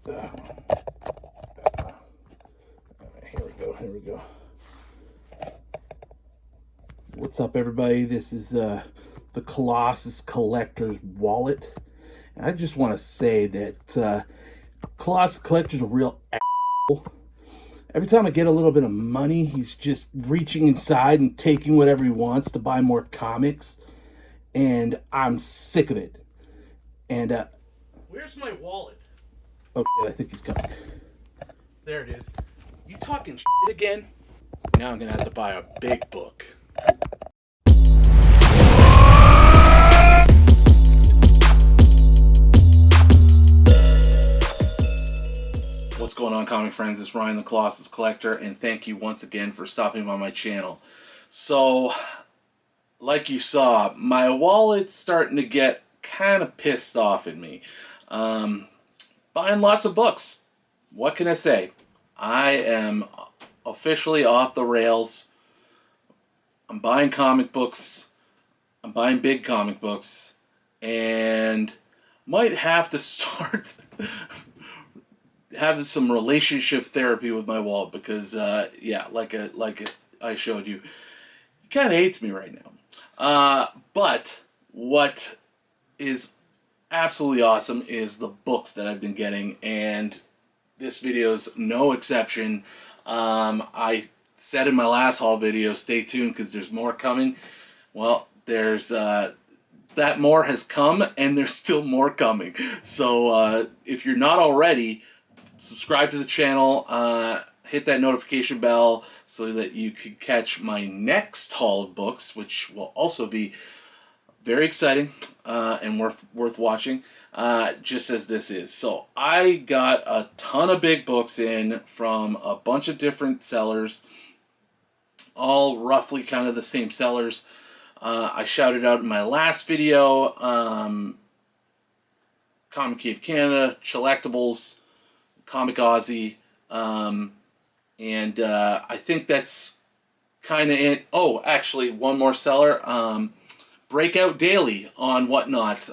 Here we go. What's up, everybody? This is the Colossus Collector's wallet. And I just want to say that Colossus Collector's a real asshole. Every time I get a little bit of money, he's just reaching inside and taking whatever he wants to buy more comics. And I'm sick of it. And, where's my wallet? Oh, shit, I think he's coming. There it is. You talking shit again? Now I'm going to have to buy a big book. What's going on, comic friends? It's Ryan the Colossus Collector, and thank you once again for stopping by my channel. So, like you saw, my wallet's starting to get kind of pissed off at me. Buying lots of books. What can I say? I am officially off the rails. I'm buying comic books. I'm buying big comic books. And might have to start having some relationship therapy with my wallet because, yeah, like I showed you, he kind of hates me right now. But what is absolutely awesome is the books that I've been getting, and this video's no exception. I said in my last haul video, stay tuned because there's more coming. Well, there's that more has come, and there's still more coming. So if you're not already, subscribe to the channel, hit that notification bell so that you could catch my next haul of books, which will also be very exciting and worth watching, just as this is. So I got a ton of big books in from a bunch of different sellers, all roughly kind of the same sellers. I shouted out in my last video, Comic Cave Canada, Collectibles, Comic Aussie, and I think that's kind of it. Oh, actually, one more seller, Breakout Daily on Whatnot.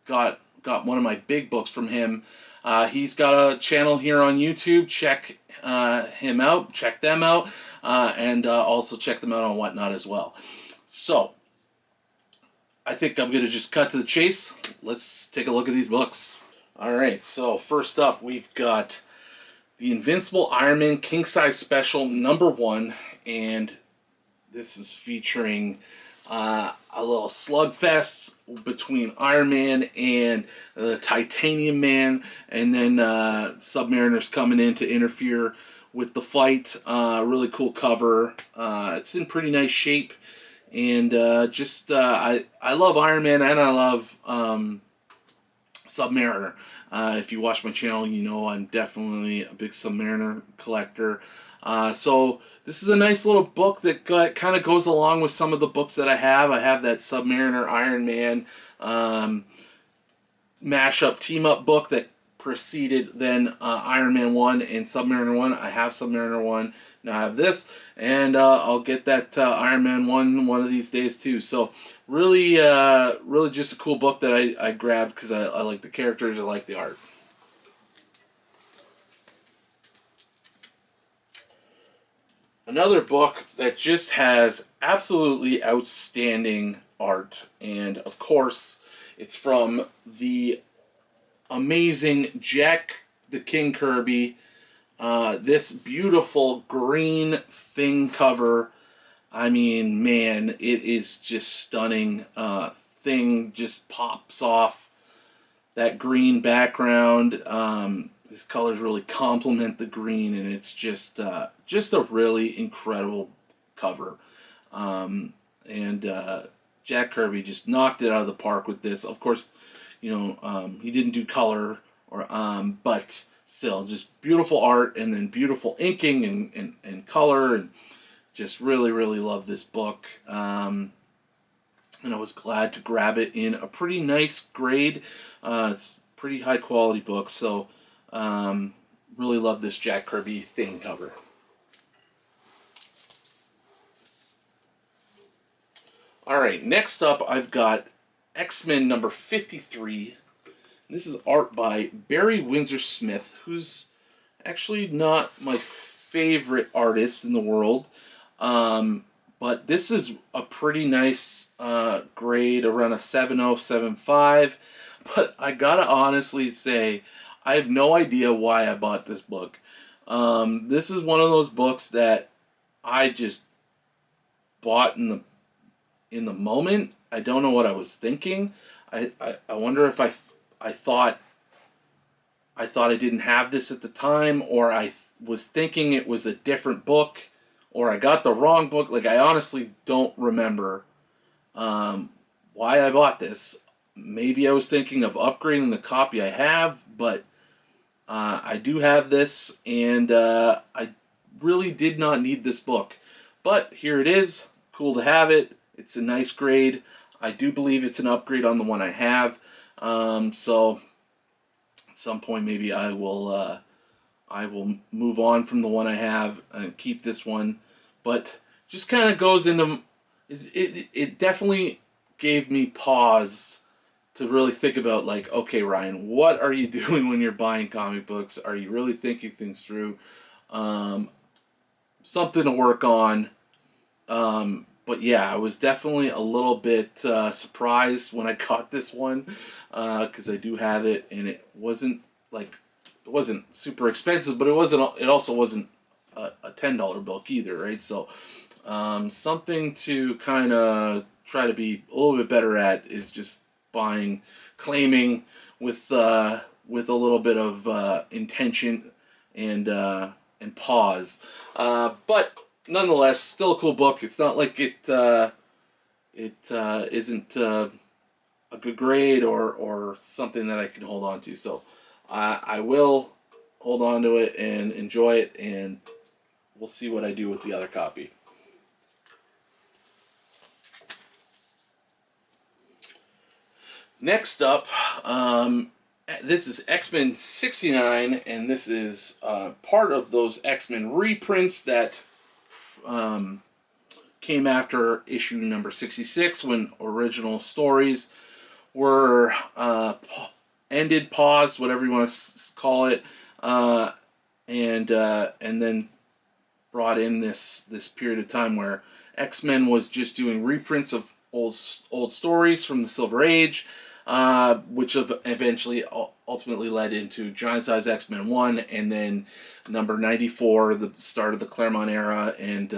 Got one of my big books from him. He's got a channel here on YouTube. Check him out. Check them out, and also check them out on Whatnot as well. So, I think I'm going to just cut to the chase. Let's take a look at these books. Alright, so first up we've got the Invincible Iron Man King Size Special #1, and this is featuring a little slugfest between Iron Man and the Titanium Man, and then Submariner's coming in to interfere with the fight. Really cool cover. It's in pretty nice shape, and I love Iron Man, and I love Submariner. If you watch my channel, you know I'm definitely a big Submariner collector. So this is a nice little book that kind of goes along with some of the books that I have. I have that Submariner Iron Man mashup team-up book that preceded then Iron Man 1 and Submariner 1. I have Submariner 1. Now I have this, and I'll get that Iron Man 1 of these days too. So really just a cool book that I grabbed because I like the characters, I like the art. Another book that just has absolutely outstanding art, and of course it's from the amazing Jack the King Kirby. This beautiful green Thing cover. I mean, man, it is just stunning. Thing just pops off that green background. His colors really complement the green, and it's just a really incredible cover. Jack Kirby just knocked it out of the park with this. Of course, you know, he didn't do color, but still, just beautiful art, and then beautiful inking and color, and just really love this book. And I was glad to grab it in a pretty nice grade. It's a pretty high quality book, so really love this Jack Kirby Thing cover. Alright, next up I've got X-Men #53, This is art by Barry Windsor Smith, who's actually not my favorite artist in the world. But this is a pretty nice grade, around a 7.0, 7.5. But I gotta honestly say, I have no idea why I bought this book. This is one of those books that I just bought in the moment. I don't know what I was thinking. I wonder if I thought I didn't have this at the time, or I was thinking it was a different book, or I got the wrong book. Like, I honestly don't remember why I bought this. Maybe I was thinking of upgrading the copy I have, but I do have this, and I really did not need this book. But here it is. Cool to have it. It's a nice grade. I do believe it's an upgrade on the one I have. So at some point maybe I will move on from the one I have and keep this one. But just kind of goes into it definitely gave me pause to really think about, like, okay, Ryan, what are you doing when you're buying comic books? Are you really thinking things through? Something to work on. But yeah, I was definitely a little bit surprised when I got this one, because I do have it, and it wasn't super expensive, but it also wasn't a $10 book either, right? So something to kind of try to be a little bit better at is just claiming with a little bit of intention and pause. But nonetheless, still a cool book. It's not like it isn't a good grade or something that I can hold on to. So I will hold on to it and enjoy it, and we'll see what I do with the other copy. Next up, this is X-Men 69, and this is part of those X-Men reprints that came after issue number 66, when original stories were ended, paused, whatever you want to call it, and then brought in this period of time where X-Men was just doing reprints of old stories from the Silver Age, which eventually ultimately led into Giant Size X-Men 1, and then number 94, the start of the Claremont era, and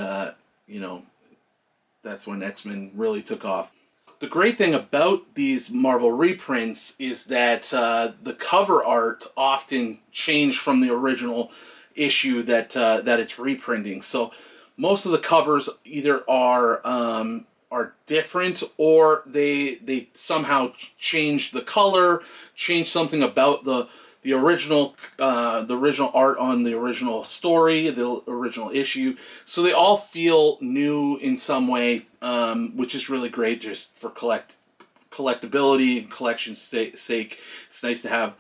that's when X-Men really took off. The great thing about these Marvel reprints is that the cover art often changed from the original issue that it's reprinting. So most of the covers either are different, or they somehow change the color, change something about the original art on the original story, the original issue. So they all feel new in some way, which is really great just for collectability and collection's sake. It's nice to have.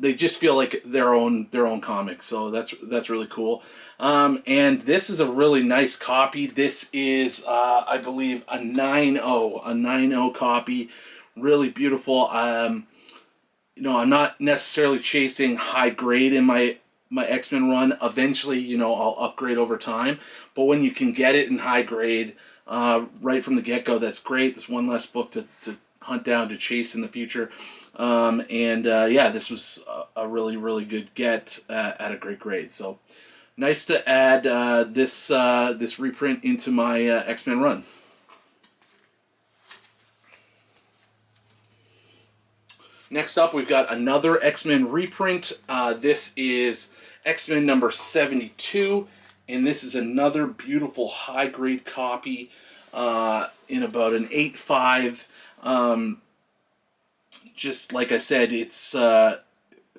They just feel like their own comics, so that's really cool. And this is a really nice copy. This is, I believe, a 9.0 copy. Really beautiful. I'm not necessarily chasing high grade in my X-Men run. Eventually, I'll upgrade over time. But when you can get it in high grade right from the get-go, that's great. That's one less book to hunt down, to chase in the future. This was a really, really good get at a great grade. So nice to add this reprint into my X-Men run. Next up, we've got another X-Men reprint. This is X-Men number 72, and this is another beautiful high-grade copy in about an 8.5. Just like I said, it's a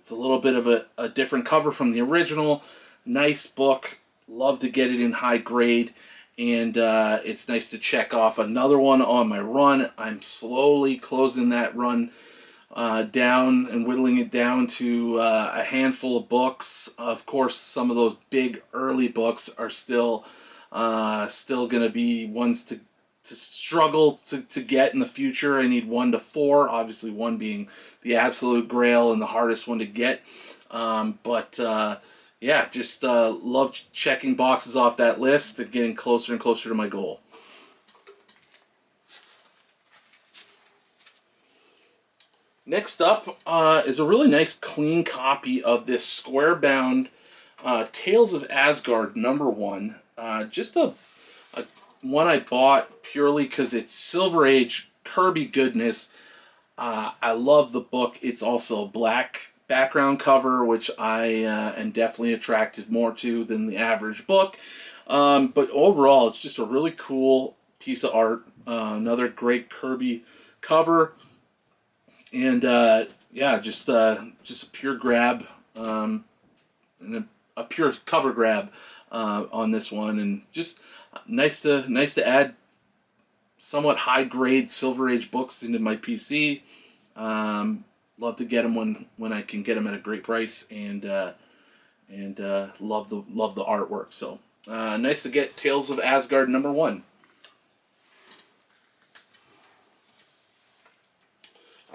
little bit of a different cover from the original. Nice book. Love to get it in high grade, and it's nice to check off another one on my run. I'm slowly closing that run down and whittling it down to a handful of books. Of course, some of those big early books are still going to be ones to struggle to get in the future. I need 1 to 4, obviously 1 being the absolute grail and the hardest one to get. Yeah, just love checking boxes off that list and getting closer and closer to my goal. Next up is a really nice clean copy of this square-bound Tales of Asgard #1. Just a one I bought purely because it's Silver Age Kirby goodness. I love the book. It's also a black background cover, which I am definitely attracted more to than the average book. But overall, it's just a really cool piece of art. Another great Kirby cover. And yeah, just a pure grab, and a pure cover grab on this one, and just nice to add somewhat high grade Silver Age books into my PC. Love to get them when I can get them at a great price, and love the artwork. So nice to get Tales of Asgard #1.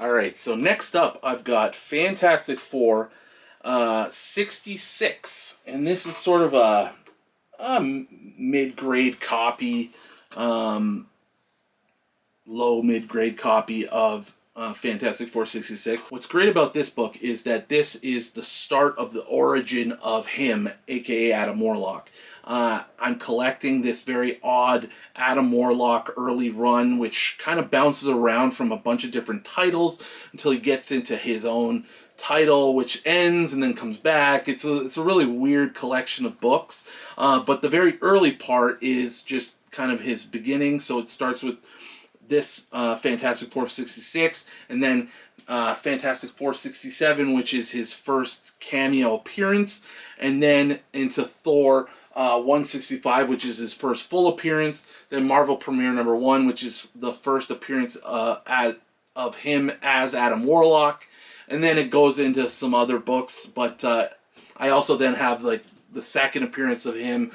Alright, so next up I've got Fantastic Four 66, and this is sort of a mid-grade copy, low mid-grade copy of Fantastic Four 66. What's great about this book is that this is the start of the origin of him, aka Adam Warlock. I'm collecting this very odd Adam Warlock early run, which kind of bounces around from a bunch of different titles until he gets into his own title, which ends and then comes back. It's a really weird collection of books, but the very early part is just kind of his beginning. So it starts with this Fantastic Four 66, and then Fantastic Four 67, which is his first cameo appearance, and then into Thor 165, which is his first full appearance, then Marvel Premiere #1, which is the first appearance of him as Adam Warlock, and then it goes into some other books, but I also then have like the second appearance of him,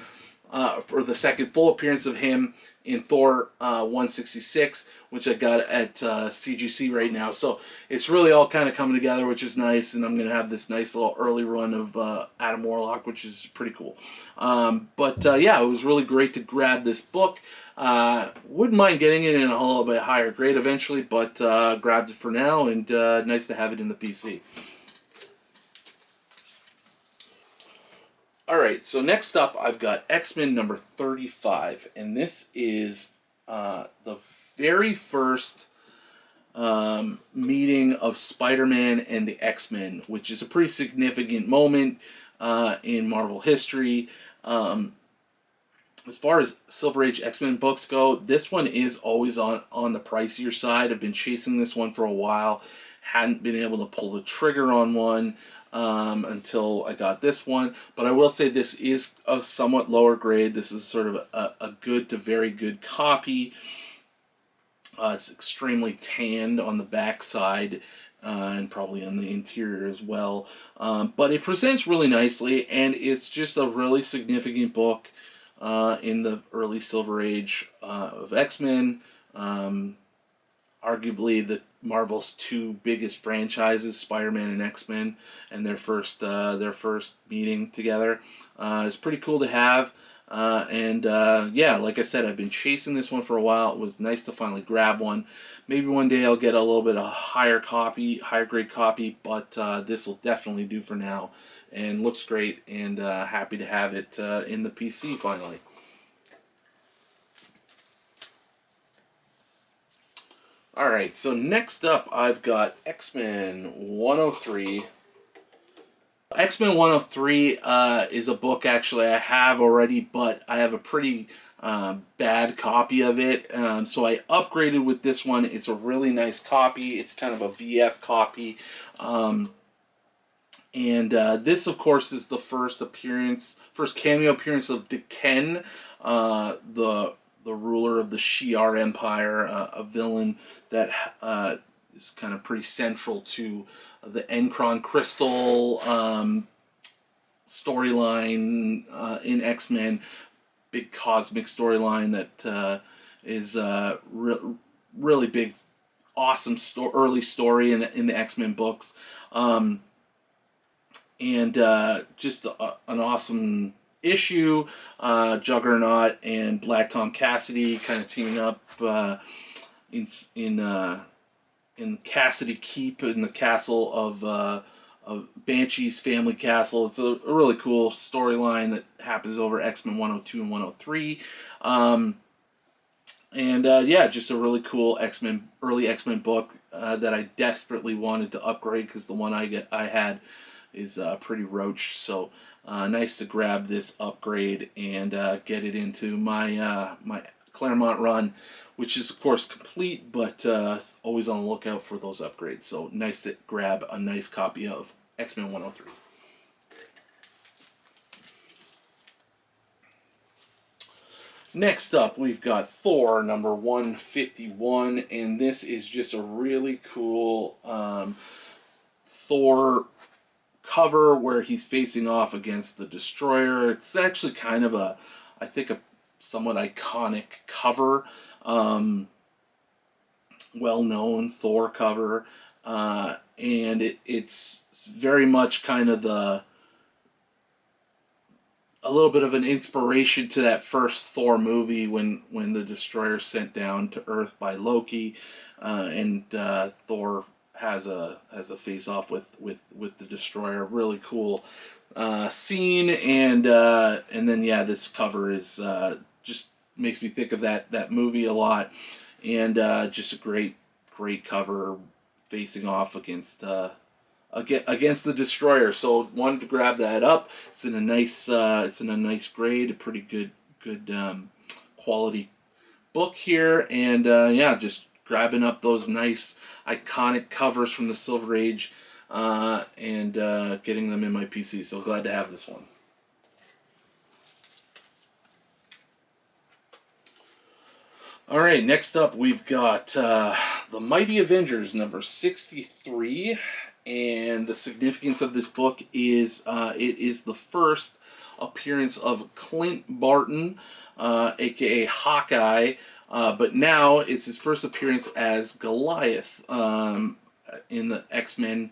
or the second full appearance of him in Thor 166, which I got at CGC right now. So it's really all kind of coming together, which is nice, and I'm going to have this nice little early run of Adam Warlock, which is pretty cool. Yeah, it was really great to grab this book. Wouldn't mind getting it in a little bit higher grade eventually, but grabbed it for now, and nice to have it in the PC. Alright, so next up I've got X-Men #35, and this is the very first meeting of Spider-Man and the X-Men, which is a pretty significant moment in Marvel history. As far as Silver Age X-Men books go, this one is always on the pricier side. I've been chasing this one for a while, hadn't been able to pull the trigger on one until I got this one. But I will say this is a somewhat lower grade. This is sort of a good to very good copy. It's extremely tanned on the back side and probably on the interior as well. But it presents really nicely, and it's just a really significant book in the early Silver Age of X-Men. Arguably the Marvel's two biggest franchises, Spider-Man and X-Men, and their first meeting together. It's pretty cool to have. Yeah, like I said, I've been chasing this one for a while. It was nice to finally grab one. Maybe one day I'll get a little bit of higher grade copy, but this will definitely do for now. And looks great, and happy to have it in the PC finally. Alright, so next up I've got X-Men 103. X-Men 103 is a book actually I have already, but I have a pretty bad copy of it. So I upgraded with this one. It's a really nice copy. It's kind of a VF copy. This, of course, is the first cameo appearance of D'Ken, the ruler of the Shi'ar Empire, a villain that is kind of pretty central to the Encron Crystal storyline in X-Men. Big cosmic storyline that is really big, awesome early story in the X-Men books, and just an awesome issue. Juggernaut and Black Tom Cassidy kind of teaming up in Cassidy Keep in the castle of Banshee's family castle. It's a really cool storyline that happens over X-Men 102 and 103. Yeah, just a really cool early X-Men book that I desperately wanted to upgrade because the one I had is pretty roach. So nice to grab this upgrade and get it into my my Claremont run, which is of course complete, but always on the lookout for those upgrades. So nice to grab a nice copy of X-Men 103. Next up, we've got Thor number 151, and this is just a really cool Thor cover where he's facing off against the Destroyer. It's actually kind of I think a somewhat iconic cover, well-known Thor cover, and it's very much kind of a little bit of an inspiration to that first Thor movie when the Destroyer sent down to Earth by Loki, and Thor has a face off with the Destroyer. Really cool scene, and then yeah, this cover is just makes me think of that movie a lot, and just a great cover facing off against the Destroyer. So wanted to grab that up. It's in a nice grade, a pretty good quality book here, and yeah, just grabbing up those nice iconic covers from the Silver Age and getting them in my PC. So glad to have this one. All right, next up we've got the Mighty Avengers number 63. And the significance of this book is it is the first appearance of Clint Barton, aka Hawkeye, but now it's his first appearance as Goliath in the X-Men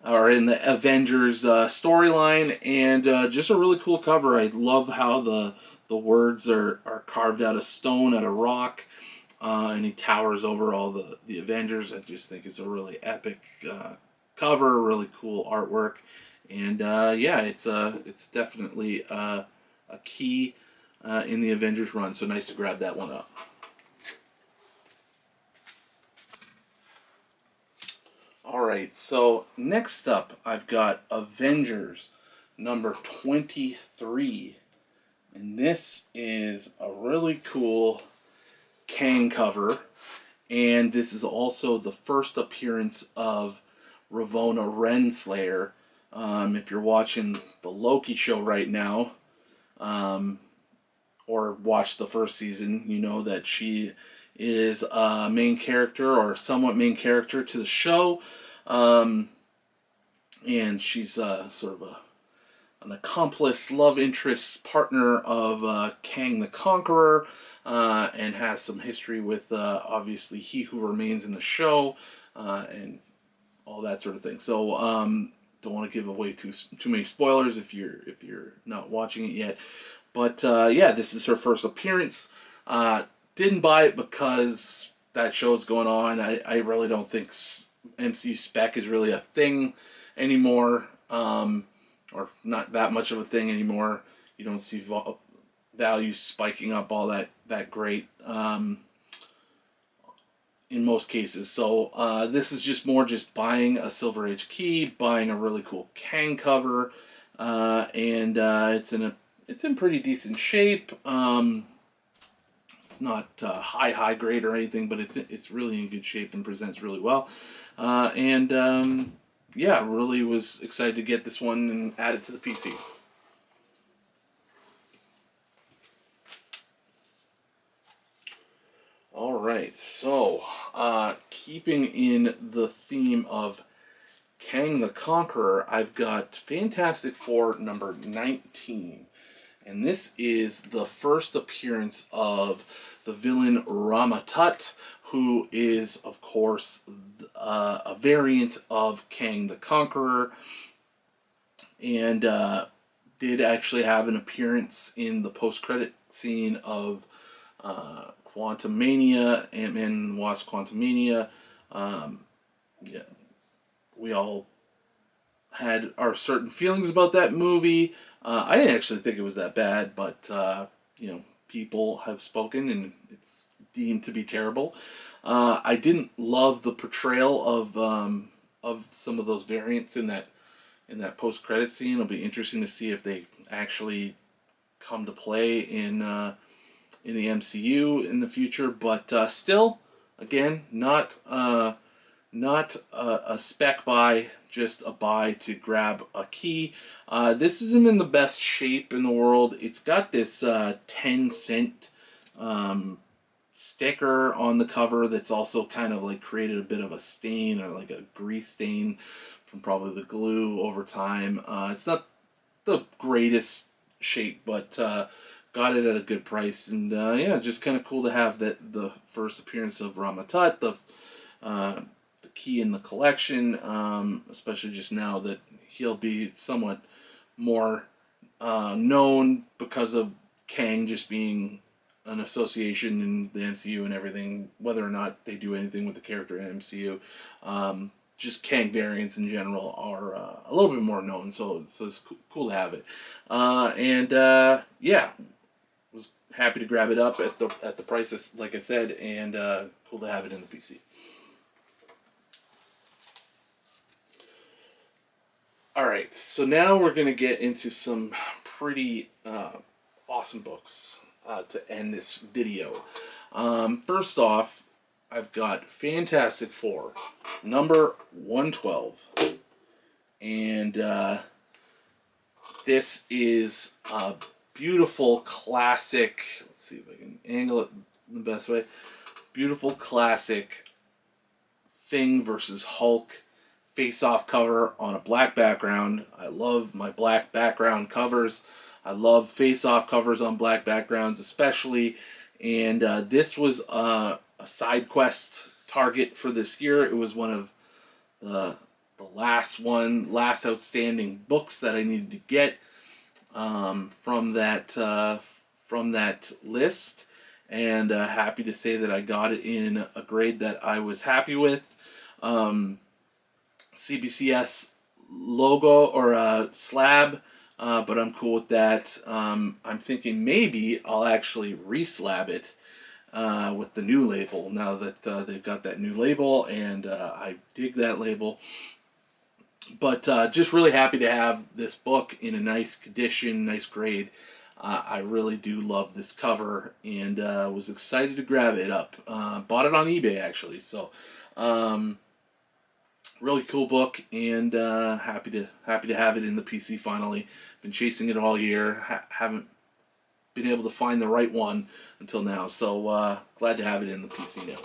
or in the Avengers storyline, and just a really cool cover. I love how the words are carved out of stone, out of rock, and he towers over all the Avengers. I just think it's a really epic cover, really cool artwork, and yeah, it's definitely a key in the Avengers run. So nice to grab that one up. All right, so next up I've got Avengers number 23, and this is a really cool Kang cover, and this is also the first appearance of Ravonna Renslayer. If you're watching the Loki show right now, or watched the first season, you know that she is a main character or somewhat main character to the show, and she's sort of an accomplice, love interest, partner of Kang the Conqueror, and has some history with obviously He Who Remains in the show, and all that sort of thing. So don't want to give away too many spoilers if you're not watching it yet. But yeah, this is her first appearance. Didn't buy it because that show's going on. I really don't think MCU spec is really a thing anymore, or not that much of a thing anymore. You don't see values spiking up all that great in most cases. So this is just more just buying a Silver Age key, buying a really cool Kang cover, and it's in pretty decent shape. It's not high grade or anything, but it's really in good shape and presents really well. Yeah, really was excited to get this one and add it to the PC. Alright, so keeping in the theme of Kang the Conqueror, I've got Fantastic Four number 19. And this is the first appearance of the villain Ramatut, who is, of course, a variant of Kang the Conqueror, and did actually have an appearance in the post-credit scene of Quantumania, Ant-Man and the Wasp Quantumania. Yeah, we all had our certain feelings about that movie. I didn't actually think it was that bad, but people have spoken, and it's deemed to be terrible. I didn't love the portrayal of some of those variants in that post credit scene. It'll be interesting to see if they actually come to play in the MCU in the future. But still, again, not a spec buy, just a buy to grab a key. This isn't in the best shape in the world. It's got this 10-cent sticker on the cover that's also kind of like created a bit of a stain, or like a grease stain from probably the glue over time. It's not the greatest shape, but got it at a good price. And just kind of cool to have the first appearance of Ramatut, the key in the collection, especially just now that he'll be somewhat more known because of Kang just being an association in the MCU and everything, whether or not they do anything with the character in MCU. Just Kang variants in general are a little bit more known, so it's cool to have it. Was happy to grab it up at the prices, like I said, and cool to have it in the PC. Alright, so now we're going to get into some pretty awesome books to end this video. First off, I've got Fantastic Four, number 112. And this is a beautiful classic, let's see if I can angle it the best way, beautiful classic Thing versus Hulk face-off cover on a black background. I love my black background covers. I love face-off covers on black backgrounds especially. And this was a side quest target for this year. It was one of the last outstanding books that I needed to get from that list. And happy to say that I got it in a grade that I was happy with. CBCS logo or slab, but I'm cool with that. I'm thinking maybe I'll actually re-slab it with the new label now that they've got that new label, and I dig that label. But just really happy to have this book in a nice condition, nice grade. I really do love this cover, and was excited to grab it up. Bought it on eBay actually, so really cool book, and happy to have it in the PC finally. Been chasing it all year, haven't been able to find the right one until now, so glad to have it in the PC now.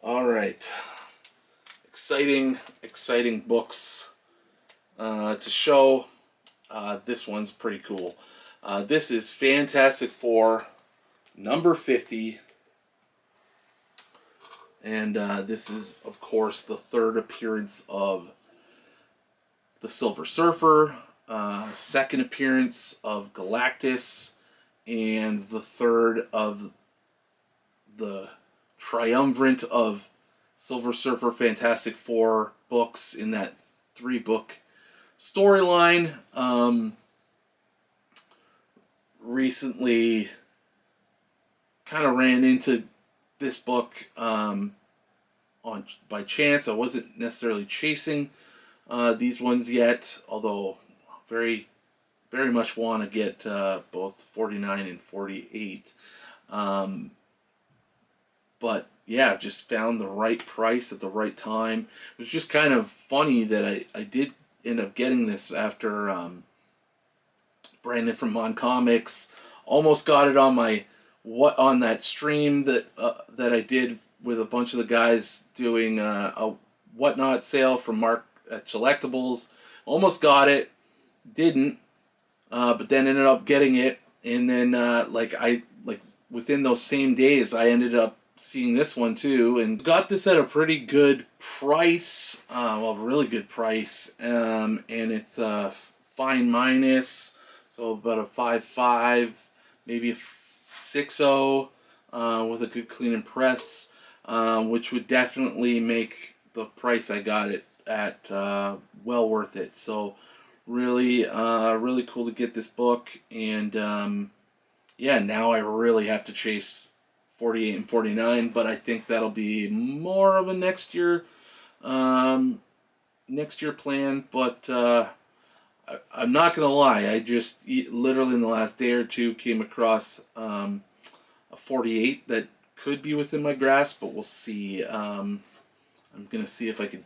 All right, exciting books to show. This one's pretty cool. This is Fantastic Four, number 50. And this is, of course, the third appearance of the Silver Surfer, second appearance of Galactus, and the third of the triumvirate of Silver Surfer Fantastic Four books in that 3-book storyline. Recently kind of ran into this book by chance. I wasn't necessarily chasing these ones yet, although very much want to get both 49 and 48. But yeah, just found the right price at the right time. It was just kind of funny that I did end up getting this after Brandon from Mon Comics almost got it on that stream that I did with a bunch of the guys doing a Whatnot sale from Mark at Collectibles. Almost got it, didn't, but then ended up getting it, and then within those same days, I ended up seeing this one too, and got this at a pretty good price. Well, really good price, and it's fine minus, so about a 5.5, maybe a 6.0, with a good clean and press, which would definitely make the price I got it at well worth it. So really, really cool to get this book, and yeah, now I really have to chase 48 and 49, but I think that'll be more of a next year plan. But I'm not gonna lie, I just literally in the last day or two came across a 48 that could be within my grasp, but we'll see. I'm gonna see if I can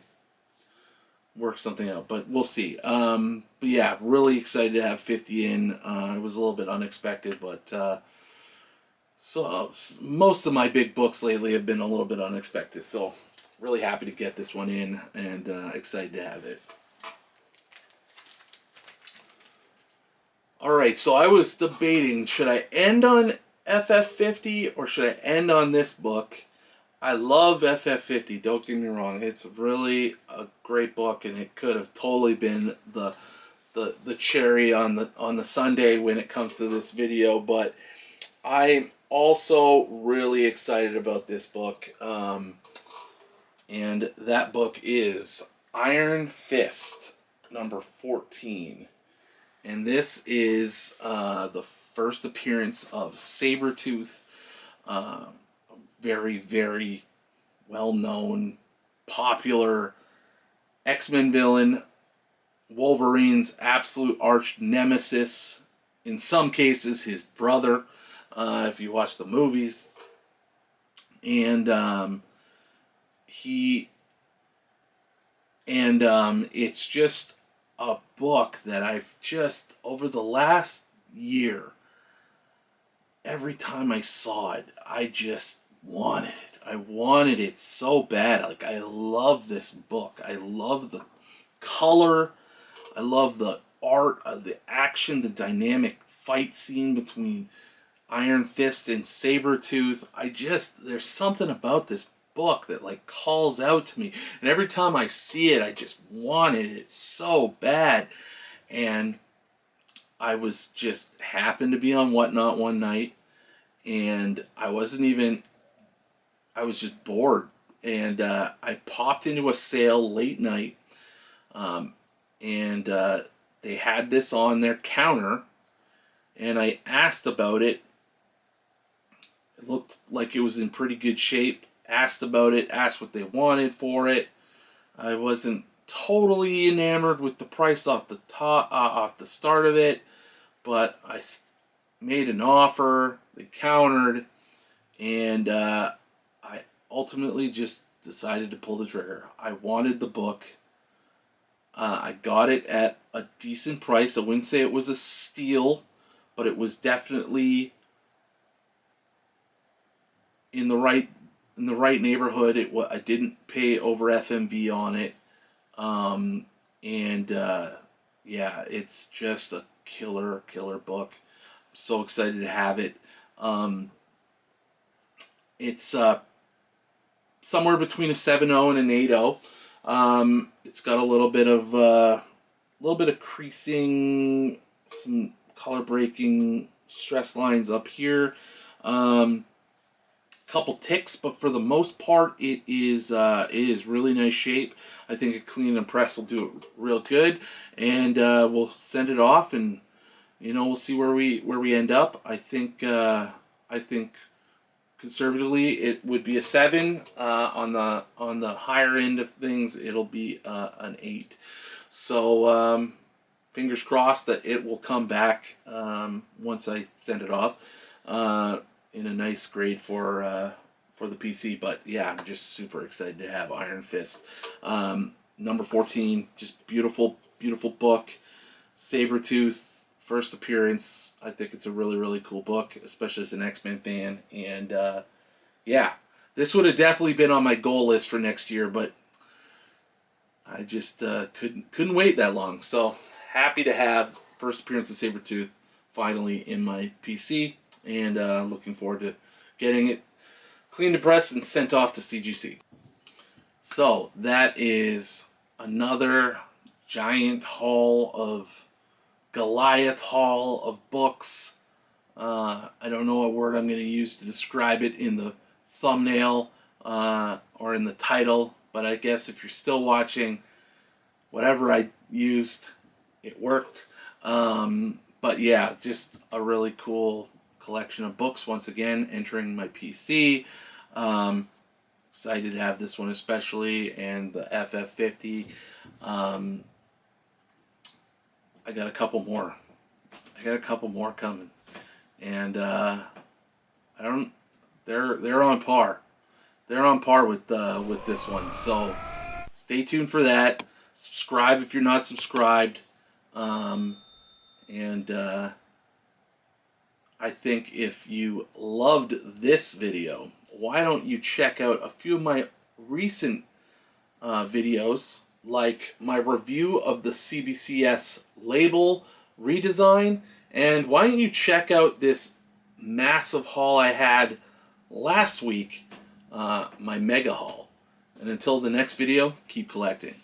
work something out, but we'll see. But yeah, really excited to have 50 in. It was a little bit unexpected, but so most of my big books lately have been a little bit unexpected. So really happy to get this one in, and excited to have it. All right, so I was debating, should I end on FF50 or should I end on this book? I love FF50, don't get me wrong. It's really a great book, and it could have totally been the cherry on the sundae when it comes to this video, but I'm also really excited about this book. And that book is Iron Fist, number 14. And this is the first appearance of Sabretooth, very, very well-known, popular X-Men villain, Wolverine's absolute arch nemesis, in some cases his brother, if you watch the movies. And it's just a book that I've just, over the last year, every time I saw it, I just wanted it. I wanted it so bad. Like, I love this book. I love the color. I love the art, the action, the dynamic fight scene between Iron Fist and Sabretooth. There's something about this book that like calls out to me, and every time I see it, I just wanted it so bad. And I was just happened to be on Whatnot one night, and I was just bored, and I popped into a sale late night, and they had this on their counter, and I asked about it. It looked like it was in pretty good shape. Asked about it, asked what they wanted for it. I wasn't totally enamored with the price off the start of it, but I made an offer. They countered, and I ultimately just decided to pull the trigger. I wanted the book. I got it at a decent price. I wouldn't say it was a steal, but it was definitely in the right neighborhood. I didn't pay over FMV on it, yeah, it's just a killer book. I'm so excited to have it. It's somewhere between a 7.0 and an 8.0. It's got a little bit of creasing, some color breaking stress lines up here. Couple ticks, but for the most part, it is really nice shape. I think a clean and press will do it real good, and we'll send it off, and we'll see where we end up. I think conservatively it would be a 7. On the higher end of things, it'll be an 8. So fingers crossed that it will come back once I send it off. In a nice grade for the PC. But yeah, I'm just super excited to have Iron Fist. Number 14, just beautiful book. Sabretooth, first appearance. I think it's a really, really cool book, especially as an X-Men fan. And yeah, this would have definitely been on my goal list for next year, but I just couldn't wait that long. So happy to have first appearance of Sabretooth finally in my PC, and looking forward to getting it cleaned and pressed and sent off to CGC. So that is another giant haul of Goliath haul of books. I don't know what word I'm going to use to describe it in the thumbnail or in the title, but I guess if you're still watching, whatever I used, it worked. But yeah, just a really cool collection of books once again entering my PC. Excited to have this one especially, and the FF50. I got a couple more. Coming, and I don't. They're on par. They're on par with this one. So stay tuned for that. Subscribe if you're not subscribed. And I think if you loved this video, why don't you check out a few of my recent videos, like my review of the CBCS label redesign, and why don't you check out this massive haul I had last week, my mega haul. And until the next video, keep collecting.